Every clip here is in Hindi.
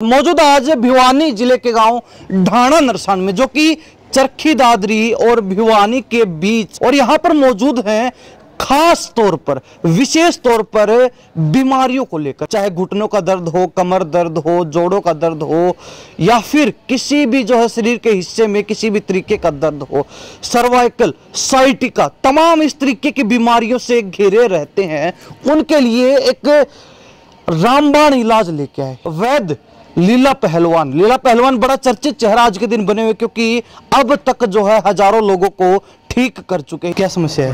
मौजूद आज भिवानी जिले के गांव ढाणा नरसान में, जो कि चरखी दादरी और भिवानी के बीच, और यहां पर मौजूद हैं खास तौर पर, विशेष तौर पर बीमारियों को लेकर, चाहे घुटनों का दर्द हो, कमर दर्द हो, जोड़ों का दर्द हो, या फिर किसी भी जो है शरीर के हिस्से में किसी भी तरीके का दर्द हो, सर्वाइकल, साइटिका, तमाम इस तरीके की बीमारियों से घिरे रहते हैं, उनके लिए एक रामबाण इलाज लेके आए वैद्य लीला पहलवान बड़ा चर्चित चेहरा आज के दिन बने हुए, क्योंकि अब तक जो है हजारों लोगों को ठीक कर चुके हैं। क्या समस्या है?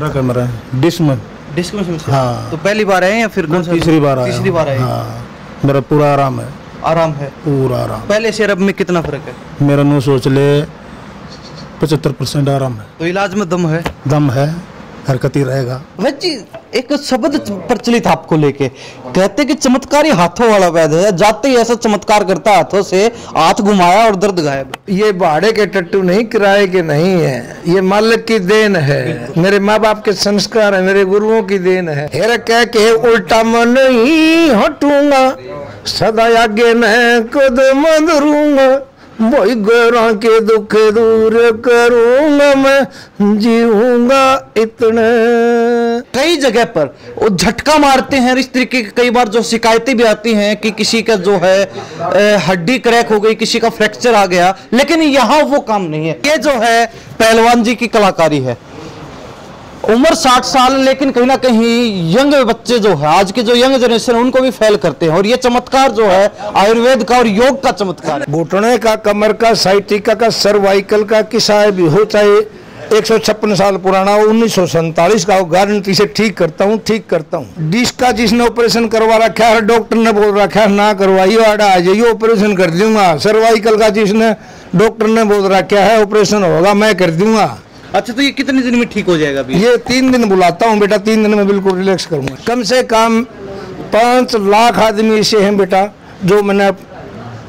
डिस्क में समस्या। हाँ। तो पहली बार आए या फिर तीसरी बार आए? हाँ। मेरा पूरा आराम है पूरा आराम। पहले से अब में कितना फर्क है? मेरा नो सोच ले 75% आराम है। तो इलाज में दम है, हरकत ही रहेगा। वैद्य जी, एक शब्द प्रचलित आपको लेके कहते कि चमत्कारी हाथों वाला वैद्य है, जाते ही ऐसा चमत्कार करता है, हाथों से हाथ घुमाया और दर्द गायब। ये भाड़े के टट्टू नहीं, किराए के नहीं है, ये मालिक की देन है, मेरे माँ बाप के संस्कार है, मेरे गुरुओं की देन है। हेर कह के उल्टा मन ही हटूंगा, सदा आगे मैं कदम धरूंगा, वही गैरों के दुख दूर करूंगा, मैं जीऊंगा इतने। कई जगह पर वो झटका मारते हैं, इस तरीके की कई बार जो शिकायतें भी आती हैं कि किसी का जो है हड्डी क्रैक हो गई, किसी का फ्रैक्चर आ गया, लेकिन यहाँ वो काम नहीं है। ये जो है पहलवान जी की कलाकारी है। उम्र 60 साल, लेकिन कहीं ना कहीं यंग बच्चे जो है, आज के जो यंग जनरेशन, उनको भी फेल करते हैं, और ये चमत्कार जो है आयुर्वेद का और योग का चमत्कार है। घुटने का, कमर का, साइटिका का, सर्वाइकल का, किसा भी हो, चाहे 156 साल पुराना हो, 1947 का हो, गारंटी से ठीक करता हूँ। डिस्क का जिसने ऑपरेशन करवा रखा है, डॉक्टर ने बोल रखा है ना करवाइए, आड़ा आ जाइए, ऑपरेशन कर दूंगा। सर्वाइकल का जिसने डॉक्टर ने बोल रखा है ऑपरेशन होगा, मैं कर दूंगा। अच्छा, तो ये कितने दिन में ठीक हो जाएगा? अभी ये 3 दिन बुलाता हूँ बेटा, 3 दिन में बिल्कुल रिलैक्स करूंगा। कम से कम 5 लाख आदमी ऐसे हैं बेटा, जो मैंने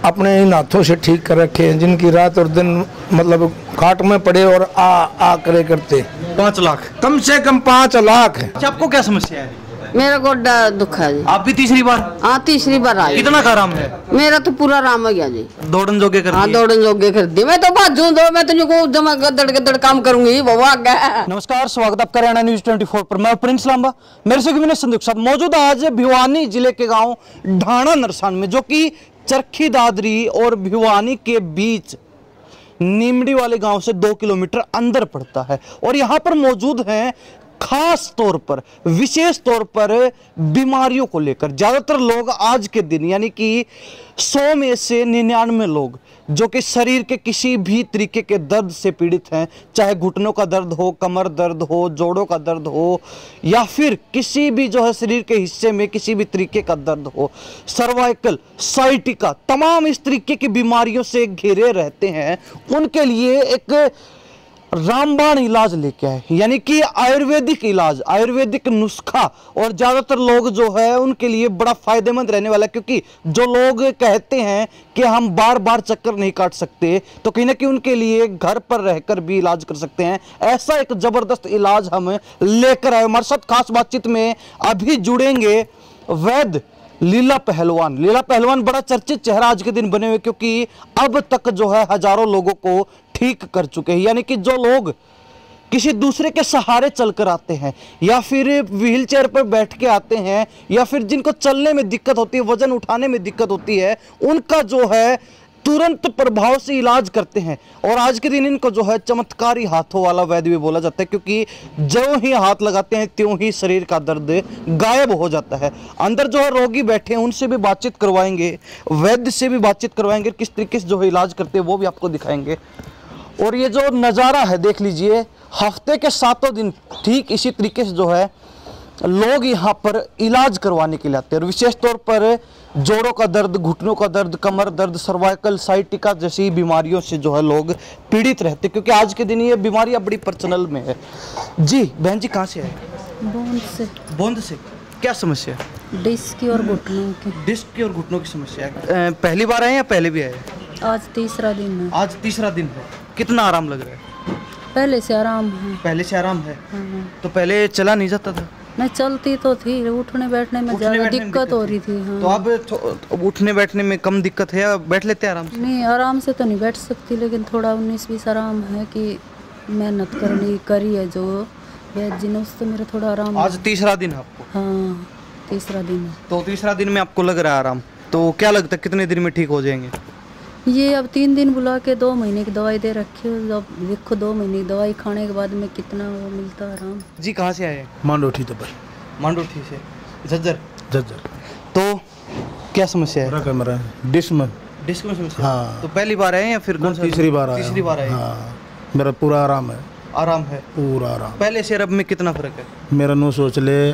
अपने इन हाथों से ठीक कर रखे हैं, जिनकी रात और दिन मतलब खाट में पड़े और आ करे करते। 5 लाख? कम से कम 5 लाख है। अच्छा, आपको क्या समस्या है? मेरा गोड्डा दुख है जी। आप भी तीसरी बार? हाँ, तीसरी बार आई। कितना का आराम है? मेरा तो पूरा आराम हो गया जी। दौड़न जोगे कर? हाँ, दौड़न जोगे कर दी। मैं तो बाजू दो, मैं तुझको जमा गदड़ काम करूंगी बाबा। नमस्कार, स्वागत आपका हरियाणा न्यूज 24 पर। मैं प्रिंस लांबा, मेरे से विनय संदीप साथ मौजूद आज भिवानी जिले के गांव ढाणा नरसान में, जो कि चरखी दादरी और भिवानी के बीच नीमड़ी वाले गांव से 2 किलोमीटर अंदर पड़ता है, और यहाँ पर मौजूद हैं खास तौर पर, विशेष तौर पर बीमारियों को लेकर। ज्यादातर लोग आज के दिन, यानी कि 100 में से 99 लोग जो कि शरीर के किसी भी तरीके के दर्द से पीड़ित हैं, चाहे घुटनों का दर्द हो, कमर दर्द हो, जोड़ों का दर्द हो, या फिर किसी भी जो है शरीर के हिस्से में किसी भी तरीके का दर्द हो, सर्वाइकल, साइटिका, तमाम इस तरीके की बीमारियों से घिरे रहते हैं, उनके लिए एक रामबाण इलाज लेके आए, यानी कि आयुर्वेदिक इलाज, आयुर्वेदिक नुस्खा। और ज्यादातर लोग जो है उनके लिए बड़ा फायदेमंद रहने वाला है, क्योंकि जो लोग कहते हैं कि हम बार बार चक्कर नहीं काट सकते, तो कहीं ना कहीं उनके लिए घर पर रहकर भी इलाज कर सकते हैं। ऐसा एक जबरदस्त इलाज हम लेकर आए। हमारे साथ खास बातचीत में अभी जुड़ेंगे वैद्य लीला पहलवान बड़ा चर्चित चेहरा आज के दिन बने हुए, क्योंकि अब तक जो है हजारों लोगों को ठीक कर चुके हैं। यानी कि जो लोग किसी दूसरे के सहारे चलकर आते हैं, या फिर व्हील चेयर पर बैठ के आते हैं, या फिर जिनको चलने में दिक्कत होती है, वजन उठाने में दिक्कत होती है, उनका जो है तुरंत प्रभाव से इलाज करते हैं। और आज के दिन इनको जो है चमत्कारी हाथों वाला वैद्य भी बोला जाता है, क्योंकि जो ही हाथ लगाते हैं त्यों ही शरीर का दर्द गायब हो जाता है। अंदर जो है रोगी बैठे हैं, उनसे भी बातचीत करवाएंगे, वैद्य से भी बातचीत करवाएंगे, किस तरीके से जो है इलाज करते हैं वो भी आपको दिखाएंगे। और ये जो नज़ारा है देख लीजिए, हफ्ते के 7 दिन ठीक इसी तरीके से जो है लोग यहाँ पर इलाज करवाने के लिए आते हैं। और विशेष तौर पर जोड़ों का दर्द, घुटनों का दर्द, कमर दर्द, सर्वाइकल, साइटिका जैसी बीमारियों से जो है लोग पीड़ित रहते हैं, क्योंकि आज के दिन ये बीमारियाँ बड़ी प्रचलन में है। जी बहन जी, कहाँ से आए? बूंद से। क्या समस्या है? डिस्क की और घुटनों की। डिस्क की और घुटनों की समस्या है। पहली बार आए या पहले भी आए? आज तीसरा दिन है। आज तीसरा दिन है। कितना आराम लग रहा है? पहले से आराम है। पहले से आराम है। हाँ। तो पहले चला नहीं जाता था? मैं चलती तो थी, उठने बैठने में उठने ज़्यादा बैठने में दिक्कत हो रही थी। हाँ। तो अब उठने बैठने में कम दिक्कत है या बैठ लेते हैं आराम से? नहीं, आराम से तो नहीं बैठ सकती, लेकिन थोड़ा 19-20 आराम है कि मेहनत करनी करी है जो वैद्य जी ने, उससे मेरा थोड़ा आराम। आज तीसरा दिन है आपको? हाँ, तीसरा दिन है। तो तीसरा दिन में आपको लग रहा है आराम, तो क्या लगता है कितने दिन में ठीक हो जाएंगे? ये अब 3 दिन बुला के 2 महीने की दवाई दे रखी है। अब देखो 2 महीने की दवाई खाने के बाद में कितना वो मिलता है आराम। जी कहाँ से आए हैं? मांडोठी तो भाई, मांडोठी से। झज्जर। जज्जर तो क्या समस्या है? पूरा कमरा डिश में। डिस्क में समस्या? हाँ। तो पहली बार आए हैं या फिर कौन सा? तीसरी बार आया। तीसरी बार आए। हाँ, मेरा पूरा आराम है, आराम है पूरा आराम। पहले से और अब में कितना फर्क है? मेरा नो सोच ले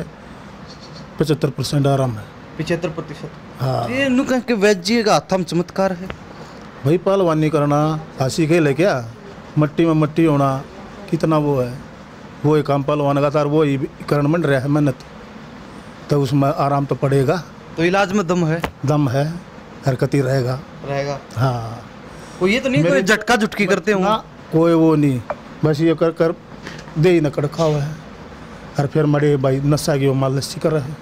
75% आराम है। 75%? हाँ ये नु कह के वैद्य जी का हाथ में चमत्कार है भाई, पहलवानी करना फांसी के ले क्या, मट्टी में मट्टी होना कितना वो है, वो ही काम पहलवान का था, वो ही करन बन रहा है मेहनत, तो उसमें आराम तो पड़ेगा। तो इलाज में दम है? दम है, हरकत ही रहेगा। हाँ, कोई ये तो नहीं कोई झटका झुटकी करते हो? ना कोई वो नहीं, बस ये कर कर दे ही न कड़खा हुआ है, और फिर मरे भाई नशा की वो माल लस्सी कर रहा है,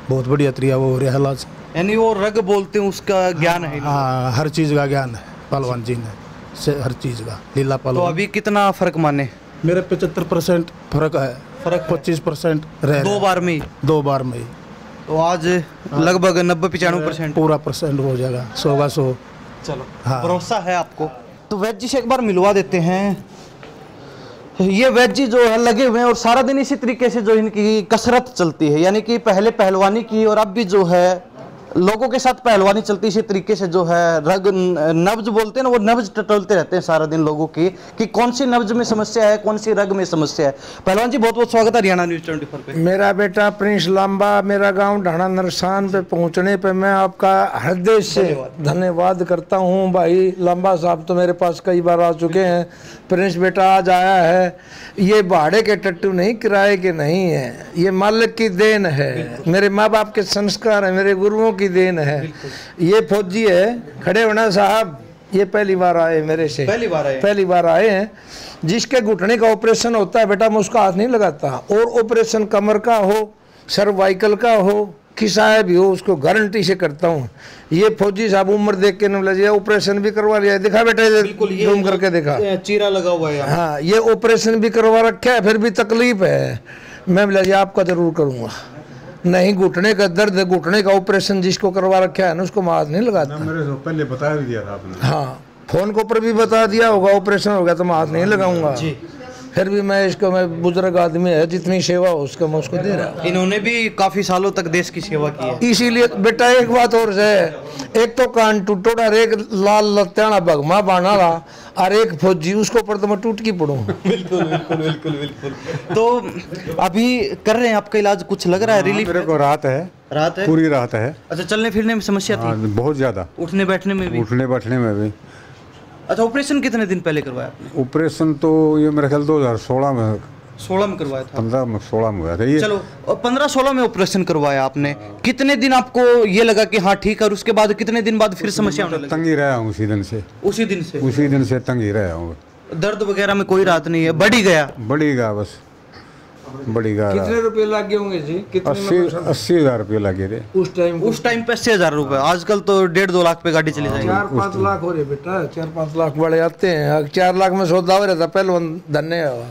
बहुत बढ़िया तरीका वो हो रहा है इलाज। यानी वो रग बोलते हैं उसका ज्ञान है? हाँ, हर चीज़ का ज्ञान है पहलवान जी ने, से हर चीज़ का लीला तो पहलवान। अभी कितना फर्क माने? मेरे 75% फर्क है, फर्क 25% रह 2 बार में ही? 2 बार में ही तो आज लगभग 90-95% पूरा % हो जाएगा, 100 का 100। चलो हाँ। भरोसा है आपको। तो वैद्य जी से एक बार मिलवा देते हैं। ये वैद्य जी जो है लगे हुए हैं और सारा दिन इसी तरीके से जो इनकी कसरत चलती है, यानी कि पहले पहलवानी की और अब भी जो है लोगों के साथ पहलवानी चलती, इसी तरीके से जो है रग नब्ज बोलते हैं ना, वो नब्ज टटोलते रहते हैं सारा दिन लोगों की कि कौन सी नब्ज में समस्या है, कौन सी रग में समस्या है। पहलवान जी बहुत बहुत स्वागत है हरियाणा न्यूज़ 24 पे। मेरा बेटा प्रिंस लांबा, मेरा गांव ढाणा नरसान पे पहुंचने पे मैं आपका हृदय से धन्यवाद करता हूं। भाई लांबा साहब तो मेरे पास कई बार आ चुके हैं, प्रिंस बेटा आज आया है। ये भाड़े के टट्टू नहीं, किराए के नहीं है, ये मालिक की देन है, मेरे माँ बाप के संस्कार है, मेरे गुरुओं की देन है। ये फौजी है खड़े होना साहब, ये पहली बार आए मेरे से, पहली बार आए हैं। जिसके घुटने का ऑपरेशन होता है बेटा मैं उसका हाथ नहीं लगाता, और ऑपरेशन कमर का हो, सर्वाइकल का हो, किसाया भी हो, उसको गारंटी से करता हूँ। ये फौजी साहब उम्र देख के नहीं, ऑपरेशन भी करवा लिया, दिखा बेटा जूम करके देखा, चीरा लगा हुआ है। हाँ, ये ऑपरेशन भी करवा रखा है, फिर भी तकलीफ है। मैं बोला जी आपका जरूर करूँगा। नहीं, घुटने का दर्द है, घुटने का ऑपरेशन जिसको करवा रखा है ना उसको हाथ नहीं लगाता। मेरे से पहले बता भी दिया था आपने। हाँ, फोन के ऊपर भी बता दिया होगा, ऑपरेशन हो गया तो मैं हाथ नहीं लगाऊंगा। फिर भी मैं इसको, मैं बुजुर्ग आदमी है, जितनी सेवा हो उसका मैं उसको दे रहा हूँ। इन्होंने भी काफी सालों तक देश की सेवा की है। इसीलिए बेटा एक बात और है, एक तो कान टूटोड़ा, एक लाल लत्याना भगमा बाना रहा, और एक फौजी, उसको ऊपर तो मैं टूट की पड़ूँ। बिल्कुल बिल्कुल बिल्कुल बिल्कुल। तो अभी कर रहे हैं आपका इलाज, कुछ लग रहा है रिलीफ? मेरे को राहत है, राहत है, पूरी राहत है। अच्छा, चलने फिरने में समस्या थी? बहुत ज्यादा। उठने बैठने में भी? उठने बैठने में भी। अच्छा, ऑपरेशन कितने दिन पहले करवाया आपने? ऑपरेशन तो ये मेरे ख्याल 2016 में, 16 में करवाया था। 15 में 16 में हुआ था ये। चलो, 15-16 में ऑपरेशन करवाया आपने, कितने दिन आपको ये लगा कि हाँ ठीक है, और उसके बाद कितने दिन बाद फिर समस्या होने लगी? तंग ही रहा हूँ उसी दिन से। उसी दिन से तंग ही रहा हूँ। दर्द वगैरह में कोई राहत नहीं है? बढ़ेगा बस बढ़ेगा। कितने रुपए लग गए होंगे जी? 80,000 रुपये लगे थे उस टाइम पे 80,000 रुपए। आजकल तो 1.5-2 लाख पे गाड़ी चली जाएगी। 4-5 लाख हो रहे बेटा, 4-5 लाख बड़े आते हैं। 4 लाख में सौदा हो रहा था पहले, धन्य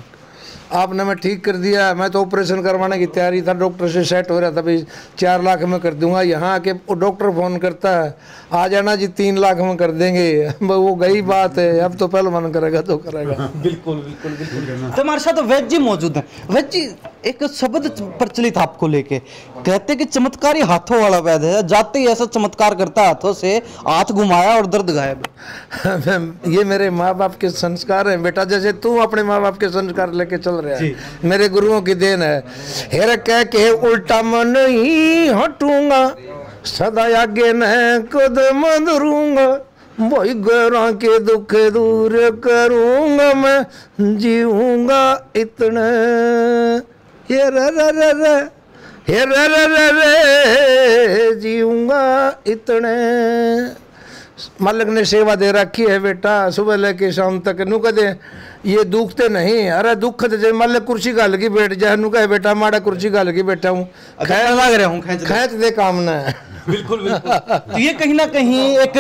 आपने मैं ठीक कर दिया। मैं तो ऑपरेशन करवाने की तैयारी था, डॉक्टर से सेट हो रहा था भाई 4 लाख में कर दूंगा। यहाँ आके डॉक्टर फोन करता है आ जाना जी 3 लाख में कर देंगे। वो गई बात है, अब तो पहले मन करेगा तो करेगा। बिल्कुल बिल्कुल बिल्कुल। तो हमारे साथ वैद्य जी मौजूद हैं। वैद्य जी, एक शब्द प्रचलित आपको लेके कहते कि चमत्कारी हाथों वाला वैद्य है, जाते ही ऐसा चमत्कार करता है, हाथों से हाथ घुमाया और दर्द गायब। ये मेरे माँ बाप के संस्कार हैं बेटा, जैसे तू अपने माँ बाप के संस्कार लेके चल रहा है, मेरे गुरुओं की देन है। हेर कह के उल्टा मन ही हटूंगा, सदा आगे न कदम धरूंगा, वही गैरों के दुख दूर करूंगा, मैं जीऊंगा इतने। हे रे जीऊंगा इतने। मालिक ने सेवा दे रखी है बेटा, सुबह लेके शाम तक। नू कदे ये दुखते नहीं, अरे दुख तो जब मालिक कुर्सी घाल के बैठ जाए, नू कहे बेटा माड़ा कुर्सी घाल के बैठा हूँ, लग रहा हूँ खैच दे काम ना है। बिल्कुल बिल्कुल। तो ये कहीं ना कहीं एक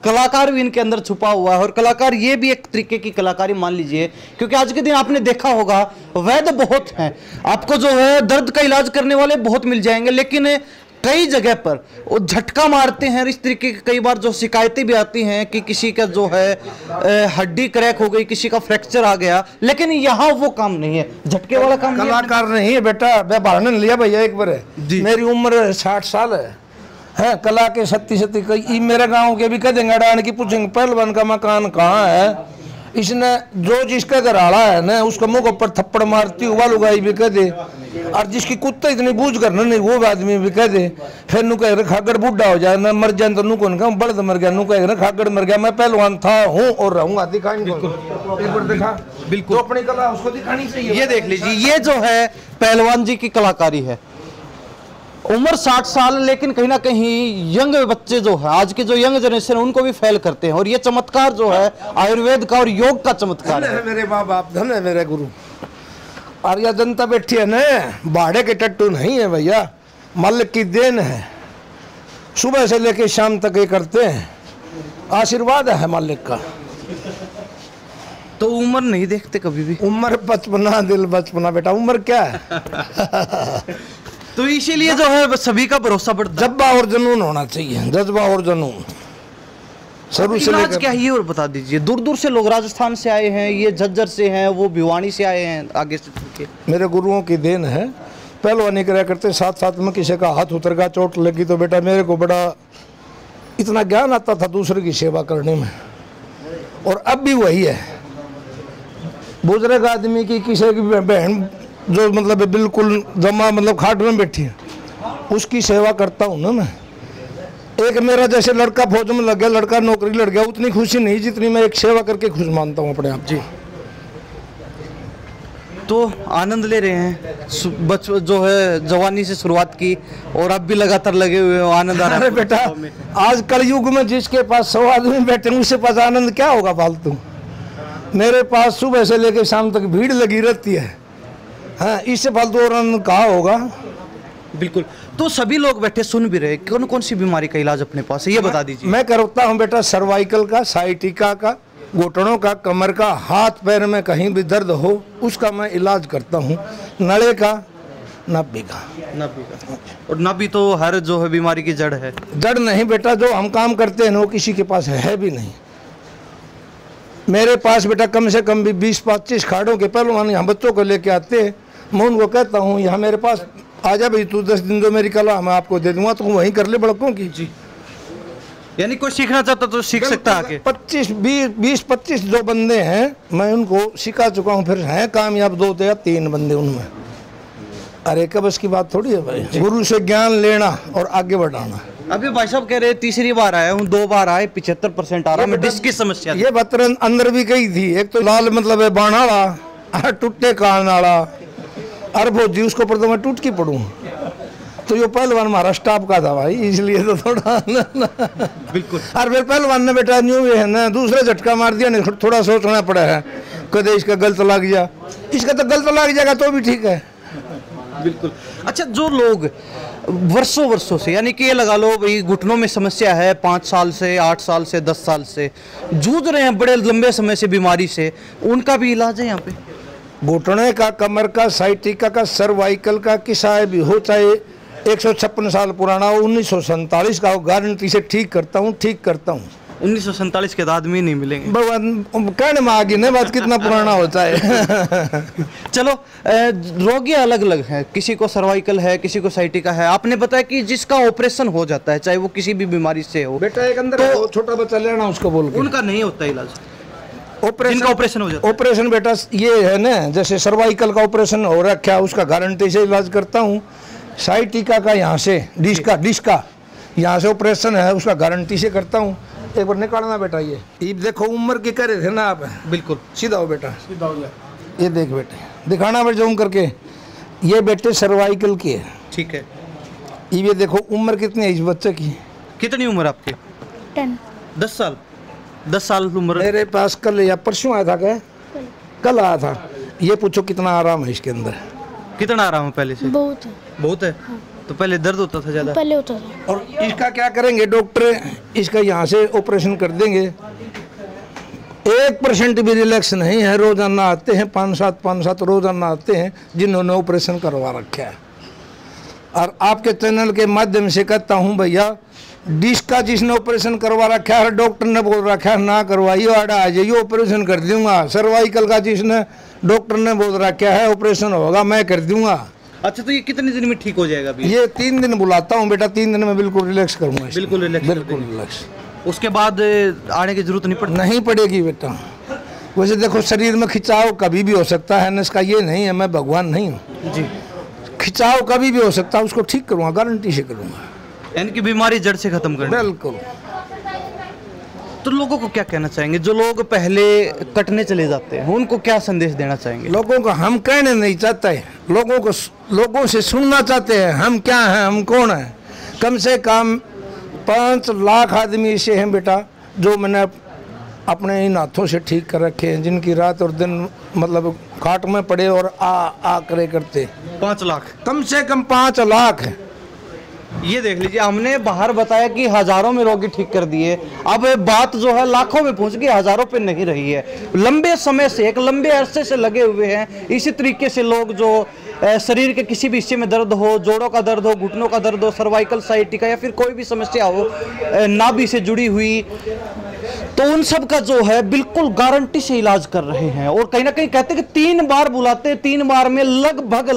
कलाकार भी इनके अंदर छुपा हुआ है, और कलाकार ये भी एक तरीके की कलाकारी मान लीजिए, क्योंकि आज के दिन आपने देखा होगा वैद्य बहुत हैं, आपको जो है दर्द का इलाज करने वाले बहुत मिल जाएंगे, लेकिन कई जगह पर वो झटका मारते हैं। इस तरीके की कई बार जो शिकायतें भी आती हैं कि किसी का जो है हड्डी क्रैक हो गई, किसी का फ्रैक्चर आ गया, लेकिन यहाँ वो काम नहीं है, झटके वाला काम कलाकार नहीं है बेटा। मैं भाड़न लिया भैया एक बार, मेरी उम्र 60 साल है कला के सत्ती कई मेरे गांव के भी कह देंगे अड़ान की, पूछेंगे पहलवान का मकान कहाँ है, इसने जो जिसका घर आड़ा है ना उसका मुंह के ऊपर थप्पड़ मारती हुआ लुगाई भी कह दे, और जिसकी कुत्ता इतनी बूझ करना नहीं वो आदमी भी कह दे। फिर नू कह खागड़ बूढ़ा हो जाए ना मर जाए तो नू कौन कहूँ बड़द मर गया, नू कह खागड़ मर गया, मैं पहलवान था हूँ और रहूंगा। दिखाएंगे दिखा बिल्कुल, तो अपनी कला उसको दिखानी चाहिए। ये देख लीजिए, ये जो है पहलवान जी की कलाकारी है। उम्र 60 साल, लेकिन कहीं ना कहीं यंग बच्चे जो है, आज के जो यंग जनरेशन उनको भी फेल करते हैं, और ये चमत्कार जो है आयुर्वेद का और योग का चमत्कार है। मेरे माँ बाप धन है मेरे गुरु, और यह जनता बैठी है ना भाड़े के टट्टू नहीं है भैया, मालिक की देन है। सुबह से लेके शाम तक ये करते हैं, आशीर्वाद है मालिक का। तो उम्र नहीं देखते कभी भी? उम्र बचपना, दिल बचपना बेटा, उम्र क्या है। तो इसीलिए जो है सभी का भरोसा बढ़ता है। जज्बा और जुनून होना चाहिए, जज्बा और जुनून शुरू से लेकर। क्या ये और बता दीजिए, दूर दूर से लोग राजस्थान से आए हैं, ये झज्जर से हैं, वो भिवानी से आए हैं, आगे से। मेरे गुरुओं की देन है, पहलवानी करा करते, साथ साथ में किसी का हाथ उतर गया, चोट लगी तो बेटा मेरे को बड़ा इतना ज्ञान आता था दूसरे की सेवा करने में, और अब भी वही है। बुजुर्ग आदमी की किसी की बहन जो मतलब बिल्कुल जमा मतलब खाट में बैठी है, उसकी सेवा करता हूँ ना मैं। एक मेरा जैसे लड़का फौज में लग गया, लड़का नौकरी लड़ गया, उतनी खुशी नहीं जितनी मैं एक सेवा करके खुश मानता हूँ अपने आप। जी तो आनंद ले रहे हैं, जो है जवानी से शुरुआत की और अब भी लगातार लगे हुए हो, आनंद आ रहा है। अरे बेटा आज कलयुग में जिसके पास 100 आदमी बैठे हैं उसके पास आनंद क्या होगा फालतू। मेरे पास सुबह से लेकर शाम तक भीड़ लगी रहती है, हाँ, इससे फालतू और आनंद कहाँ होगा। बिल्कुल। तो सभी लोग बैठे सुन भी रहे, कौन कौन सी बीमारी का इलाज अपने पास है ये बता दीजिए। मैं करता हूँ बेटा सर्वाइकल का, साइटिका का, घुटनों का, कमर का, हाथ पैर में कहीं भी दर्द हो उसका मैं इलाज करता हूँ, नड़े का, नाभि का। और नाभि तो हर जो है बीमारी की जड़ है। जड़ नहीं बेटा, जो हम काम करते हैं वो किसी के पास है भी नहीं। मेरे पास बेटा कम से कम भी 20-25 खाड़ों के पहलवान यहाँ बच्चों को लेके आते हैं। मैं उनको कहता हूँ यहाँ मेरे पास आ जा भाई, तू 10 दिन दो मेरी कला मैं आपको दे दूंगा, तो वहीं कर ले बड़कों की। जी, यानी कोई सीखना चाहता तो सीख सकता है। 20-25 जो बंदे हैं मैं उनको सिखा चुका हूँ, फिर हैं कामयाब 2 या 3 बंदे उनमें। अरे कबस की बात थोड़ी है भाई, गुरु से ज्ञान लेना और आगे बढ़ाना। अभी भाई साहब कह रहे तीसरी बार आया हूँ, 2 बार आए, 75% आ रहा है, डिस्क की समस्या। ये बात अंदर भी कही थी, एक तो लाल मतलब है बाणाला, टूटे कान वाला, अरे भोजी उसको पर तो मैं टूट की पड़ू। तो ये पहलवान हमारा स्टाफ का था भाई, इसलिए तो थोड़ा बिल्कुल। और फिर पहलवान ने बेटा न्यू है ना, दूसरा झटका मार दिया, नहीं थोड़ा सोचना पड़ा है, कदे इसका गलत लग गया, इसका तो गलत लग जाएगा तो भी ठीक है। बिल्कुल। अच्छा, जो लोग वर्षों से, यानी कि ये लगा लो भाई घुटनों में समस्या है, 5 साल से, 8 साल से, 10 साल से जूझ रहे हैं बड़े लंबे समय से बीमारी से, उनका भी इलाज है यहाँ पे? घुटने का, कमर का, साइटिका का, सर्वाइकल का, किसा भी हो, चाहे 156 साल पुराना हो, 1947 का हो, गारंटी से ठीक करता हूँ। 1947 के आदमी नहीं मिलेंगे। भगवान कहने में आगे नहीं बात, कितना पुराना होता है। चलो, रोगी अलग अलग है, किसी को सर्वाइकल है, किसी को साइटिका है। आपने बताया कि जिसका ऑपरेशन हो जाता है, चाहे वो किसी भी बीमारी से हो, बेटा एक अंदर तो छोटा बच्चा लेना उसको बोल के, उनका नहीं होता इलाज। ऑपरेशन हो जाता है। ऑपरेशन बेटा ये है ना, जैसे सर्वाइकल का ऑपरेशन हो रखा है उसका गारंटी से इलाज करता हूँ। साइटिका का यहाँ से डिस्क का यहाँ से ऑपरेशन है, उसका गारंटी से करता हूँ। एक बार निकालना बेटा, ये देखो उम्र के करे थे ना आप। बिल्कुल सीधा हो बेटा, सीधा हो जाए। ये देख बेटे, दिखाना बेटा जूम करके, ये बेटे सर्वाइकल की है। ठीक है। ये देखो उम्र कितनी है इस बच्चे की। कितनी उम्र आपकी? 10 साल उम्र। मेरे पास कल या परसों आया था, क्या कल आया था। ये पूछो कितना आराम है इसके अंदर। कितना आराम है पहले से? बहुत है। बहुत है। तो पहले दर्द होता था ज्यादा? पहले होता था। और इसका क्या करेंगे डॉक्टर, इसका यहाँ से ऑपरेशन कर देंगे। 1% भी रिलैक्स नहीं है। रोजाना आते हैं 5-7 रोजाना आते हैं जिन्होंने ऑपरेशन करवा रखा है। और आपके चैनल के माध्यम से कहता हूँ भैया, डिस्क का जिसने ऑपरेशन करवा रखा है, डॉक्टर ने बोल रखा है ना करवाइए, आड़ा आ जाइए ऑपरेशन कर दूंगा। सर्वाइकल का जिसने डॉक्टर ने बोल रखा है ऑपरेशन होगा, मैं कर दूंगा। अच्छा, तो ये कितने दिन में ठीक हो जाएगा अभी? ये 3 दिन बुलाता हूँ बेटा, 3 दिन में बिल्कुल रिलैक्स करूँगा। बिल्कुल रिलैक्स? बिल्कुल रिलैक्स। उसके बाद आने की जरूरत नहीं पड़ती? नहीं पड़ेगी बेटा। वैसे देखो शरीर में खिंचाव कभी भी हो सकता है, इसका ये नहीं है मैं भगवान नहीं हूँ जी। खिंचाव कभी भी हो सकता है, उसको ठीक करूँगा, गारंटी से करूँगा। यानी कि बीमारी जड़ से खत्म करना। बिल्कुल। तो लोगों को क्या कहना चाहेंगे जो लोग पहले कटने चले जाते हैं, उनको क्या संदेश देना चाहेंगे? लोगों को हम कहने नहीं चाहते, लोगों से सुनना चाहते हैं हम क्या हैं, हम कौन हैं। कम से कम 5 लाख आदमी ऐसे हैं बेटा जो मैंने अपने इन हाथों से ठीक कर रखे हैं, जिनकी रात और दिन मतलब खाट में पड़े और आ करे करते। 5 लाख? कम से कम 5 लाख है। ये देख लीजिए, हमने बाहर बताया कि हजारों में रोगी ठीक कर दिए, अब बात जो है लाखों में पहुंच गई, हजारों पे नहीं रही है। लंबे समय से, एक लंबे अरसे से लगे हुए हैं इसी तरीके से लोग, जो शरीर के किसी भी हिस्से में दर्द हो, जोड़ों का दर्द हो, घुटनों का दर्द हो, सर्वाइकल साइटिका या फिर कोई भी समस्या हो नाभि से जुड़ी हुई, तो उन सब का जो है बिल्कुल गारंटी से इलाज कर रहे हैं। और कहीं ना कहीं कहते हैं कि 3 बार बुलाते, 3 बार में लगभग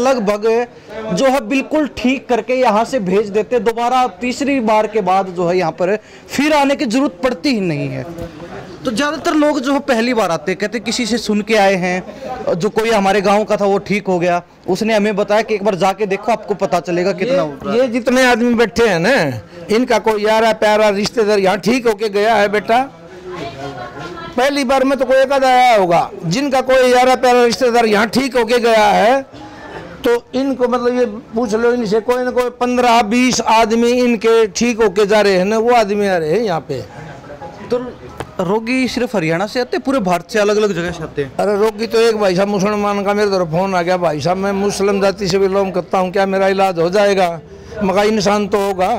जो है बिल्कुल ठीक करके यहाँ से भेज देते। दोबारा तीसरी बार के बाद जो है यहाँ पर फिर आने की जरूरत पड़ती ही नहीं है। तो ज़्यादातर लोग जो पहली बार आते हैं, कहते किसी से सुन के आए हैं, जो कोई हमारे गांव का था वो ठीक हो गया, उसने हमें बताया कि एक बार जाके देखो आपको पता चलेगा कितना हो रहा है। ये जितने आदमी बैठे हैं ना, इनका कोई यारा प्यारा रिश्तेदार यहाँ ठीक होके गया है बेटा। पहली बार में तो कोई एक आधा आया होगा, जिनका कोई यारा प्यारा रिश्तेदार यहाँ ठीक होके गया है, तो इनको मतलब ये पूछ लो इनसे, कोई ना कोई 15-20 आदमी इनके ठीक होके जा रहे हैं ना, वो आदमी आ रहे हैं यहाँ पे। तो रोगी सिर्फ हरियाणा से आते हैं, पूरे भारत से अलग अलग जगह से आते हैं? अरे रोगी तो एक भाई साहब मुसलमान का मेरे तरफ फोन आ गया, भाई साहब मैं मुस्लिम जाति से बिलोंग करता हूँ, क्या मेरा इलाज हो जाएगा? मगर इंसान तो होगा।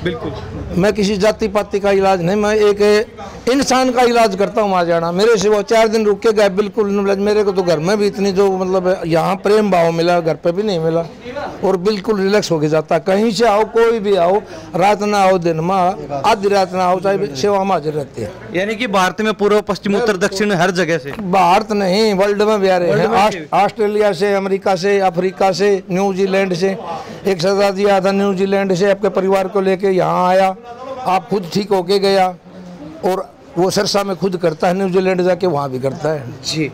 बिल्कुल, मैं किसी जाति पाति का इलाज नहीं, मैं एक इंसान का इलाज करता हूँ। आ जाना मेरे से वो 4 दिन रुक के गए, बिल्कुल मेरे को तो घर में भी इतनी जो मतलब यहाँ प्रेम भाव मिला, घर पे भी नहीं मिला। और बिल्कुल रिलैक्स होके जाता। कहीं से आओ, कोई भी आओ, रात ना आओ दिन में, आधी रात ना आओ, चाहे सेवा में हाजिर रहते हैं। यानी कि भारत में पूर्व पश्चिम उत्तर दक्षिण हर जगह से? भारत नहीं, वर्ल्ड में भी आ रहे हैं। ऑस्ट्रेलिया से, अमेरिका से, अफ्रीका से, न्यूजीलैंड से। एक शहजादी आया था न्यूजीलैंड से, आपके परिवार को लेके यहाँ आया, आप खुद ठीक होके गया। और वो सरसा में खुद करता है, न्यूजीलैंड जाके वहाँ भी करता है जी।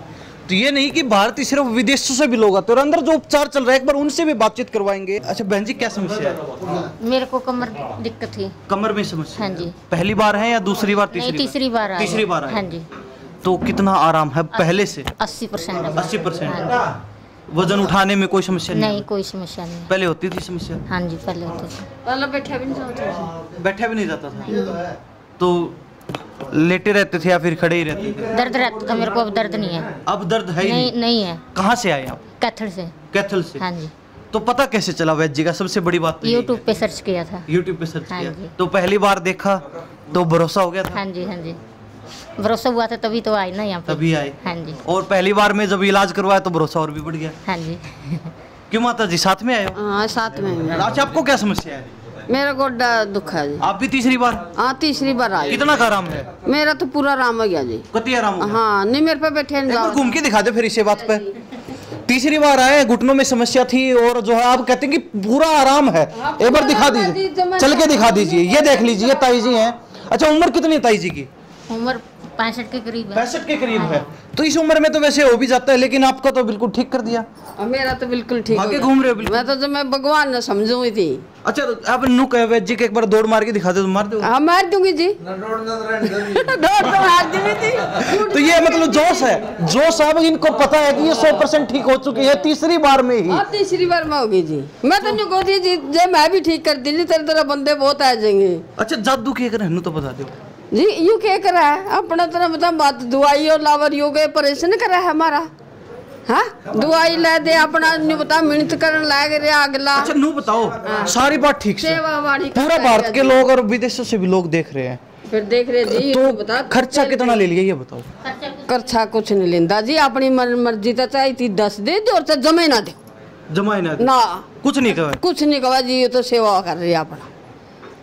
तो ये नहीं कि भारत ही, सिर्फ विदेशों से भी लोग आते हैं। और अंदर जो उपचार चल रहा है एक बार उनसे भी बातचीत करवाएंगे। अच्छा बहन जी, क्या समस्या है? मेरे को कमर दिक्कत थी। कमर में समस्या? हाँ जी। पहली बार है या दूसरी बार? तीसरी बार। तीसरी बार है? हाँ जी। तो कितना आराम है पहले से? 80%। 80%। वजन उठाने में कोई समस्या नहीं? नहीं, कोई समस्या नहीं। पहले होती थी समस्या? हाँ जी, पहले होती थी। पहले बैठा भी नहीं जाता था। तो लेटे रहते थे या फिर खड़े ही रहते थे? दर्द रहता था मेरे को, अब दर्द नहीं है। अब दर्द है ही नहीं? नहीं है। कहाँ से आए आप? कैथल से। कैथल से? हाँ जी। तो पता कैसे चला वैद्य जी का? सबसे बड़ी बात तो यूट्यूब पे सर्च किया था। यूट्यूब पे सर्च हाँ किया जी। तो पहली बार देखा तो भरोसा हो गया था? हाँ जी, हाँ जी, भरोसा हुआ था तभी तो आए ना यहाँ पे। तभी आए? हाँ जी। और पहली बार में जब इलाज करवाया तो भरोसा और भी बढ़ गया? हाँ जी। क्यों माता जी, साथ में आए हो? हाँ, साथ में। अच्छा, आपको क्या समस्या है? मेरा गोड्डा दुख है जी। आप भी तीसरी बार? हाँ, तीसरी बार आई। कितना का आराम है? मेरा तो पूरा आराम हो गया जी। कति आराम हो गया? हाँ, नहीं मेरे पे बैठे एक बार घूम के दिखा दे फिर इसे बात पे। तीसरी बार आए, घुटनों में समस्या थी और जो है आप कहते हैं कि पूरा आराम है। एक बार दिखा दीजिए, चल के दिखा दीजिए। ये देख लीजिए ताई जी हैं। अच्छा, उम्र कितनी है ताई जी की? उम्र 65 के करीब है। 65 के करीब है। तो इस उम्र में तो वैसे हो भी जाता है, लेकिन आपका तो बिल्कुल ठीक कर दिया। मेरा तो बिल्कुल ठीक। आगे घूम रहे हो बिल्कुल। मैं तो जब मैं भगवान ने समझू हुई थी। अच्छा, अब नु कहे वैद्य जी के एक बार दौड़ मार के दिखा दे तो मार दो? हाँ, मार दूंगी जी। दौड़ तो मार दूंगी थी। तो ये मतलब जोश है, जोश। अब इनको पता है कि ये 100% ठीक हो चुकी है तीसरी बार में ही। हाँ, तीसरी बार में होगी जी। मैं तो जो कहती जी, मैं भी ठीक कर दी, तेरे तरह बंदे बहुत आ जाएंगे। अच्छा, जादू के रहनु तो बता दो। जी यू क्या करा है अपना तरह मतलब बात दवाई और लावर योग ऑपरेशन करा है हमारा। हाँ दवाई ले दे अपना नहीं बता मेहनत करने लाग रहा अगला। अच्छा नू बताओ सारी बात ठीक से सेवा वाली पूरा भारत के लोग और विदेशों से भी लोग देख रहे हैं, फिर देख रहे जी तो बता खर्चा कितना ले लिया ये बताओ। खर्चा कुछ नहीं लेंदा जी अपनी मर्जी तो चाहे थी 10 दे दो और जमे ना दे जमा ही ना ना कुछ नहीं कहा कुछ नहीं कहा जी ये तो सेवा कर रही है अपना।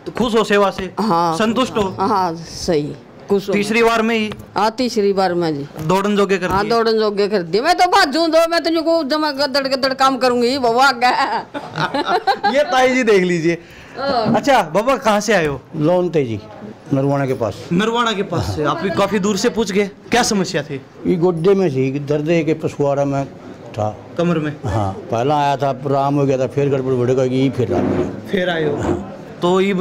तो खुश हो सेवा से? हाँ संतुष्ट हो? हाँ सही खुश हो। तीसरी बार में ही? हाँ तीसरी बार में जी दौड़न जोगे कर हाँ दौड़न जोगे कर दिए। मैं तो बाजू दो मैं तुझको जमा गदड़ गदड़ काम करूंगी बाबा ये ताई जी देख लीजिए। अच्छा बाबा कहाँ से आए हो? लोनते जी नरवाना के पास। नरवाना के पास से आप भी काफी दूर से पूछ गए, क्या समस्या थी? ये गुड्डे में थी, दर्द है कि पसुआरा में था, कमर में। हाँ पहला आया था आराम हो गया था, फिर गड़बड़ बढ़ गई, फिर आराम हो गया। फिर आए हो तो ये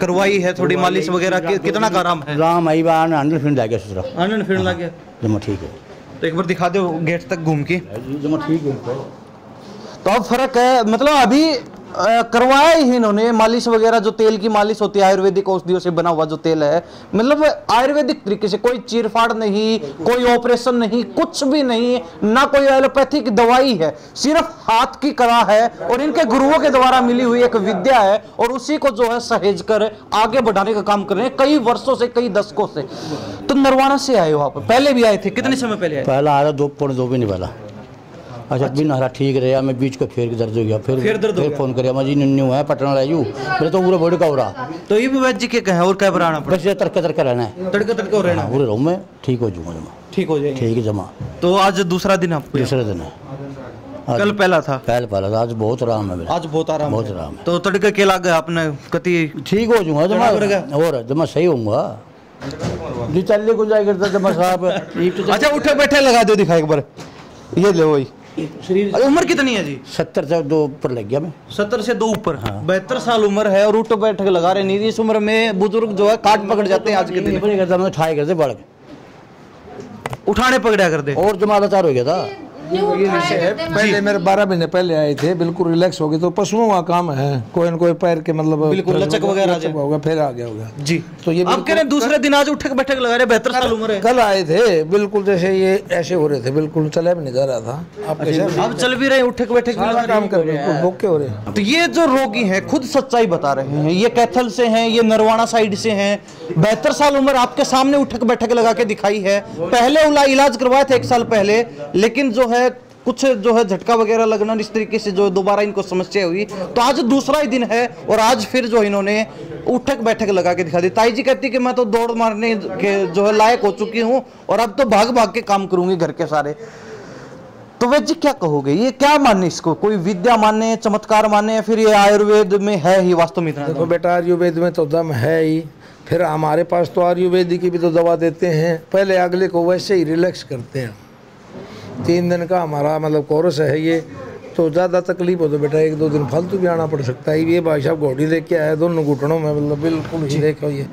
करवाई है थोड़ी मालिश वगैरह कितना का आराम है? आराम आई बार आनंद फिर लग गया ससुरा, आनंद फिर लग गया जमा ठीक है। तो एक बार दिखा दो गेट तक घूम के। जमा ठीक है तो अब फर्क है मतलब अभी करवाया ही इन्होंने मालिश वगैरह, जो तेल की मालिश होती है आयुर्वेदिक औषधियों से बना हुआ जो तेल है, मतलब आयुर्वेदिक तरीके से, कोई चीरफाड़ नहीं, कोई ऑपरेशन नहीं, कुछ भी नहीं, ना कोई एलोपैथिक दवाई है, सिर्फ हाथ की कला है और इनके गुरुओं के द्वारा मिली हुई एक विद्या है और उसी को जो है सहेज कर आगे बढ़ाने का काम कर रहे हैं कई वर्षों से, कई दशकों से। तो नरवाना से आए हो आप? पहले भी आए थे? कितने समय पहले आए? पहला आया 2 भी नहीं पहला। अच्छा बिन हरा ठीक रहा, मैं बीच को फिर दर्द हो गया, फिर फोन कर जी न्यू है पटना ला जू, मेरे तो पूरा बॉडी का हो रहा। तो ये भी वैद्य जी के कहे और क्या बनाना पड़ा? बस ये तड़के रहना है, तड़के रहना पूरे रहूँ मैं, ठीक हो जाऊँगा जमा, ठीक हो जाएगा। ठीक है जमा। तो आज दूसरा दिन आपको? दूसरा दिन है, कल पहला था? पहला था, आज बहुत आराम है मेरा, आज बहुत आराम, बहुत आराम है। तो तड़के के लग गया आपने कति ठीक हो जाऊँगा जमा, और जमा सही होऊंगा जी, चलने को जाए करता जमा साहब। अच्छा उठे बैठे लगा दो, दिखा एक बार, ये ले वही। उम्र कितनी है जी? 70 से 2 ऊपर लग गया मैं, 70 से 2 ऊपर। 72 साल उम्र है और उठ बैठक लगा रहे नहीं। इस उम्र में बुजुर्ग जो है काट पकड़ जाते हैं आज के दिन, ठाए करते बढ़ उठाने पकड़ा कर दे, और जमा लाचार हो गया था। पहले मेरे 12 महीने पहले आए थे, बिल्कुल रिलैक्स हो गए, तो पशुओं का काम है, कोई न कोई पैर के मतलब बिल्कुल लचक वगैरह होगा, फिर आ गया होगा जी। तो ये आप कह रहे दूसरे दिन आज उठक बैठक लगा रहे, 72 साल उम्र है। कल आए थे बिल्कुल जैसे ये ऐसे हो रहे थे, बिल्कुल चला भी नहीं जा रहा था। आप चल भी रहे, उठक बैठक काम कर रहे, भूखे हो रहे। तो ये जो रोगी हैं खुद सच्चाई बता रहे हैं, ये कैथल से हैं, ये नरवाना साइड से हैं, 72 साल उम्र, आपके सामने उठक बैठक लगा के दिखाई है। पहले इलाज करवाए थे 1 साल पहले, लेकिन जो है कुछ जो है झटका वगैरह लगना, इस तरीके से जो दोबारा इनको समस्या हुई, तो आज दूसरा ही दिन है और आज फिर जो इन्होंने उठक बैठक लगा के दिखा दी। ताई जी कहती कि मैं तो दौड़ मारने के जो है लायक हो चुकी हूँ और अब तो भाग भाग के काम करूंगी घर के सारे। तो वैद्य जी क्या कहोगे, ये क्या माने इसको? कोई विद्या माने, चमत्कार माने, या फिर ये आयुर्वेद में है ही वास्तव में इतना? देखो बेटा आयुर्वेद में तो दम है ही, फिर हमारे पास तो आयुर्वेद की भी तो दवा देते हैं, पहले अगले को वैसे ही रिलैक्स करते हैं। 3 दिन का हमारा मतलब कोर्स है ये, तो ज़्यादा तकलीफ हो तो बेटा 1-2 दिन फालतू भी आना पड़ सकता है। ये भाई साहब घोड़ी लेके आया, दोनों घुटनों में मतलब बिल्कुल ही, देखो ये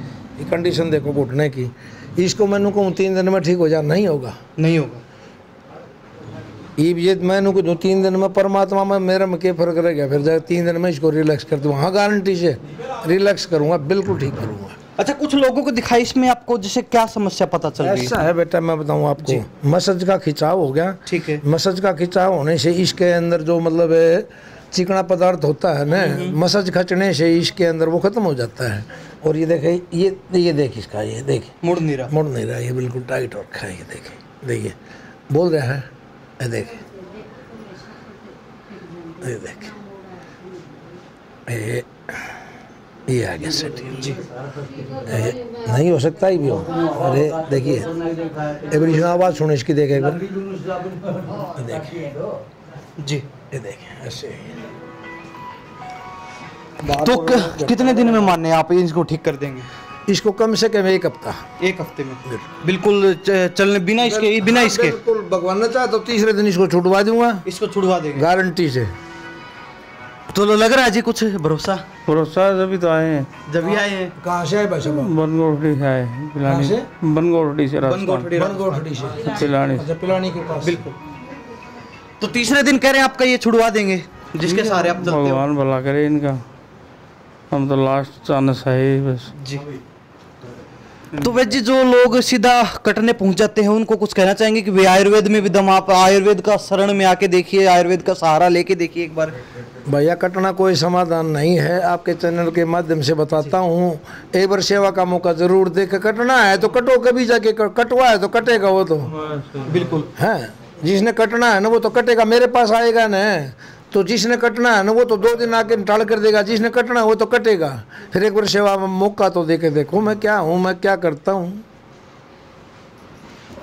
कंडीशन देखो घुटने की, इसको मैंने कहूँ 3 दिन में ठीक हो जा, नहीं होगा, नहीं होगा। ये मैंने को 3 दिन में परमात्मा में मेरे में क्या फर्क रह गया, फिर जाकर 3 दिन में इसको रिलैक्स कर दूँगा, हाँ गारंटी से रिलैक्स करूँगा, बिल्कुल ठीक करूँगा। अच्छा कुछ लोगों को दिखाई इसमें आपको जैसे क्या समस्या पता चल रही है? ऐसा है बेटा मैं बताऊं आपको, मसाज का खिंचाव हो गया, ठीक है। मसाज का खिंचाव होने से इसके अंदर जो मतलब चिकना पदार्थ होता है ना, मसाज खचने से इसके अंदर वो खत्म हो जाता है। और ये देखे, ये देख इसका, ये देखे मुड़ नहीं रहा, ये बिल्कुल टाइट हो रखा है, ये देखे, देखिए बोल रहे हैं, ये देखे, ये देखे, ये आ गया सेट जी, नहीं हो सकता ही भी हो। अरे देखिए ये बड़ी आवाज़ सुनो इसकी, देखे एक बार, देखिए जी, ये देखिए ऐसे। तो कितने दिन में मानने आप इसको ठीक कर देंगे? इसको कम से कम 1 हफ्ता, 1 हफ्ते में बिल्कुल चलने बिना इसके बिल्कुल भगवान ने चाहा तो तीसरे दिन इसको छुड़वा दूंगा, इसको छुड़वा देंगे गारंटी से। तो लग रहा है जी कुछ भरोसा जब तो आए हैं, जब ही आए हैं। कहाँ से आए भाई साहब? बनगोठड़ी से आए, पिलानी से, बनगोठड़ी से, बनगोठड़ी से पिलानी, अच्छा पिलानी के पास, बिल्कुल। तो तीसरे दिन कह रहे हैं आपका ये छुड़वा देंगे, जिसके सहारे आप चलते हो। भगवान भला करे इनका, हम तो लास्ट चांस है बस जी। तो वैसे जो लोग सीधा कटने पहुंच जाते हैं उनको कुछ कहना चाहेंगे कि वे आयुर्वेद में भी दम, आप आयुर्वेद का शरण में आके देखिए, आयुर्वेद का सहारा लेके देखिए एक बार। भैया कटना कोई समाधान नहीं है, आपके चैनल के माध्यम से बताता हूँ। एक बार सेवा का मौका जरूर दे के कटना है तो कटो, कभी जाके कटवा है तो कटेगा वो तो बिल्कुल है। जिसने कटना है ना वो तो कटेगा, मेरे पास आएगा ना, तो जिसने कटना है ना वो तो 2 दिन आके टाल कर देगा, जिसने कटना है वो तो कटेगा। फिर एक बार सेवा में मौका तो दे के देखो मैं क्या हूँ, मैं क्या करता हूँ।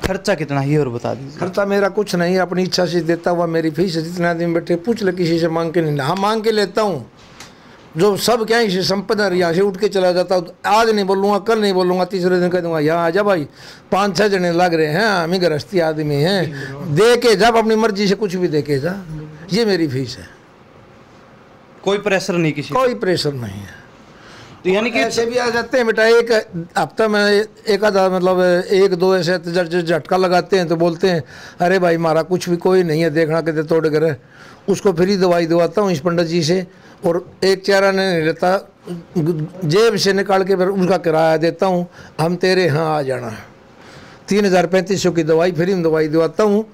खर्चा कितना है और बता दीजिए। खर्चा मेरा कुछ नहीं, अपनी इच्छा से देता हुआ मेरी फीस है। जितना दिन बैठे पूछ ले, किसी से मांग के नहीं। हाँ मांग के लेता हूँ, जो सब क्या इसे संपदा यहाँ से उठ के चला जाता हूँ। आज नहीं बोलूँगा, कल नहीं बोलूँगा, तीसरे दिन कह दूँगा यहाँ आ जा भाई, 5-6 जने लग रहे हैं, हम ही गृहस्थी आदमी हैं, दे के जब अपनी मर्जी से कुछ भी दे के जा, ये मेरी फीस है। कोई प्रेशर नहीं, किसी कोई प्रेशर नहीं है। तो यानी कि ऐसे भी आ जाते हैं बेटा, एक हफ्ता में एक आधा मतलब 1-2 ऐसे झटका लगाते हैं तो बोलते हैं अरे भाई हमारा कुछ भी कोई नहीं है, देखना कहते तोड़ कर, उसको फ्री दवाई दवाता हूँ इस पंडित जी से। और एक चेहरा नहीं लेता, जेब से निकाल के फिर उसका किराया देता हूँ, हम तेरे यहाँ आ जाना। 3,000-3,500 की दवाई फ्री में दवाई दवाता हूँ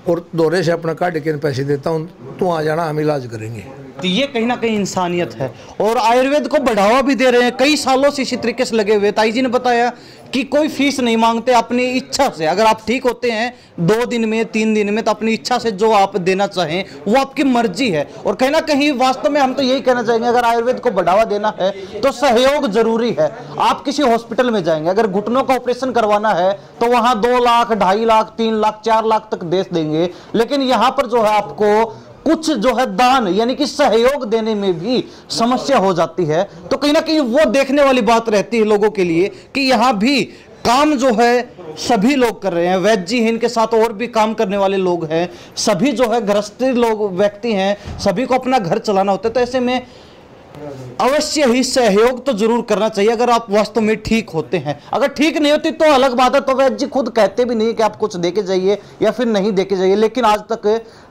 और दौरे से अपना काट के पैसे देता हूँ, तू आ जाना, हम इलाज करेंगे। तो ये कहीं ना कहीं इंसानियत है और आयुर्वेद को बढ़ावा भी दे रहे हैं। कई सालों से इसी तरीके से लगे हुए। ताई जी ने बताया कि कोई फीस नहीं मांगते, अपनी इच्छा से अगर आप ठीक होते हैं 2 दिन में 3 दिन में, तो अपनी इच्छा से जो आप देना चाहें वो आपकी मर्जी है। और कहीं ना कहीं वास्तव में हम तो यही कहना चाहेंगे, अगर आयुर्वेद को बढ़ावा देना है तो सहयोग जरूरी है। आप किसी हॉस्पिटल में जाएंगे, अगर घुटनों का ऑपरेशन करवाना है तो वहां 2 लाख, 2.5 लाख, 3 लाख, 4 लाख तक दे देंगे, लेकिन यहाँ पर जो है आपको कुछ जो है दान यानी कि सहयोग देने में भी समस्या हो जाती है। तो कहीं ना कहीं वो देखने वाली बात रहती है लोगों के लिए कि यहाँ भी काम जो है सभी लोग कर रहे हैं। वैद्य जी हैं, इनके साथ और भी काम करने वाले लोग हैं, सभी जो है गृहस्थी लोग व्यक्ति हैं, सभी को अपना घर चलाना होता है। तो ऐसे में अवश्य ही सहयोग तो जरूर करना चाहिए अगर आप वास्तव में ठीक होते हैं। अगर ठीक नहीं होती तो अलग बात है, तो वैद्य जी खुद कहते भी नहीं कि आप कुछ देके जाइए या फिर नहीं देके जाइए, लेकिन आज तक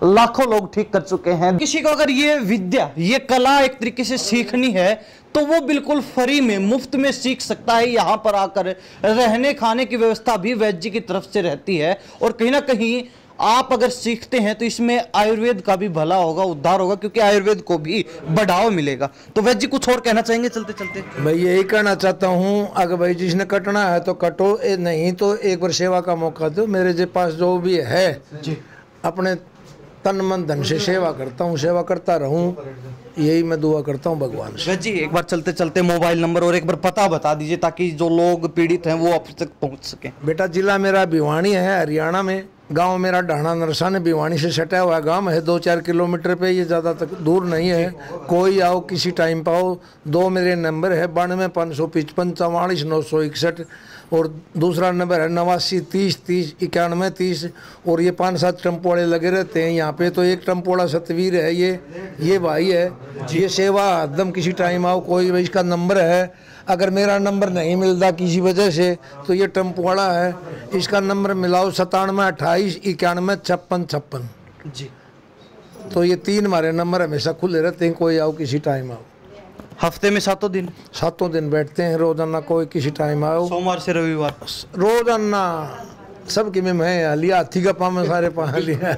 लाखों लोग ठीक कर चुके हैं। किसी को अगर ये विद्या, ये कला एक तरीके से सीखनी है तो वो बिल्कुल फ्री में, मुफ्त में सीख सकता है। यहाँ पर आकर रहने खाने की व्यवस्था भी वैद्य जी की तरफ से रहती है। और कहीं ना कहीं आप अगर सीखते हैं तो इसमें आयुर्वेद का भी भला होगा, उद्धार होगा, क्योंकि आयुर्वेद को भी बढ़ावा मिलेगा। तो वैद्य जी कुछ और कहना चाहेंगे चलते चलते? भाई यही कहना चाहता हूँ, अगर भाई जिसने कटना है तो कटो, नहीं तो एक बार सेवा का मौका दो। मेरे जे पास जो भी है जी, अपने तन मन धन से सेवा करता हूँ, सेवा करता रहूँ, यही मैं दुआ करता हूँ भगवान से। जी एक बार चलते चलते मोबाइल नंबर और एक बार पता बता दीजिए ताकि जो लोग पीड़ित हैं वो आप तक पहुँच सके। बेटा जिला मेरा भिवानी है, हरियाणा में। गांव मेरा ढाणा नरसान, भिवानी से सटा हुआ गांव है, 2-4 किलोमीटर पे, ये ज़्यादा तक दूर नहीं है। कोई आओ किसी टाइम पाओ। 2 मेरे नंबर है, 92-555 44-961, और दूसरा नंबर है 89 30 30 91 30। और ये 5-7 टेम्पो वाले लगे रहते हैं यहाँ पे। तो एक टेम्पो वाला सतवीर है, ये भाई है, ये सेवा एकदम किसी टाइम आओ। कोई इसका नंबर है, अगर मेरा नंबर नहीं मिलता किसी वजह से तो ये टेम्पो वाला है, इसका नंबर मिलाओ 97 28 91 56 56 जी। तो ये 3 हमारे नंबर हमेशा खुले रहते हैं, कोई आओ किसी टाइम आओ। हफ्ते में 7 दिन? 7 दिन बैठते हैं रोजाना, कोई किसी टाइम आओ, सोमवार से रविवार रोजाना। सबकी में मैं लिया हाथी का पाँव में सारे पाँव लिया।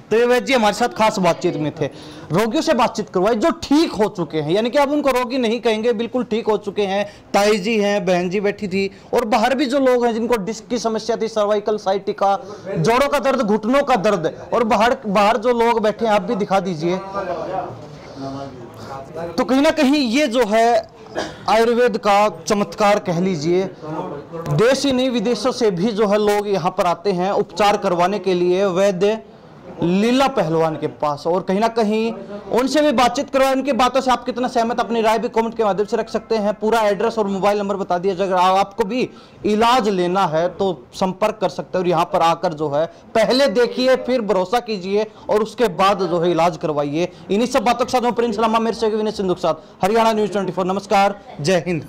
तो ये वैद्य जी हमारे साथ खास बातचीत में थे, रोगियों से बातचीत करवाई जो ठीक हो चुके हैं, यानी कि अब उनको रोगी नहीं कहेंगे, बिल्कुल ठीक हो चुके हैं। ताई जी हैं, बहन जी बैठी थी, और बाहर भी जो लोग हैं जिनको डिस्क की समस्या थी, सर्वाइकल साइटिका, जोड़ों का दर्द, घुटनों का दर्द, और बाहर जो लोग बैठे हैं आप भी दिखा दीजिए। तो कहीं ना कहीं ये जो है आयुर्वेद का चमत्कार कह लीजिए। देश ही नहीं विदेशों से भी जो है लोग यहाँ पर आते हैं उपचार करवाने के लिए वैद्य लीला पहलवान के पास, और कहीं ना कहीं उनसे भी बातचीत करवाएं। उनकी बातों से आप कितना सहमत, अपनी राय भी कमेंट के माध्यम से रख सकते हैं। पूरा एड्रेस और मोबाइल नंबर बता दिया जाएगा। अगर आपको भी इलाज लेना है तो संपर्क कर सकते हैं, और यहाँ पर आकर जो है पहले देखिए, फिर भरोसा कीजिए, और उसके बाद जो है इलाज करवाइए। इन्हीं सब बातों के साथ मैं प्रिंस लामा, मेरे से विनय सिंधु के साथ, हरियाणा न्यूज़ 24। नमस्कार, जय हिंद।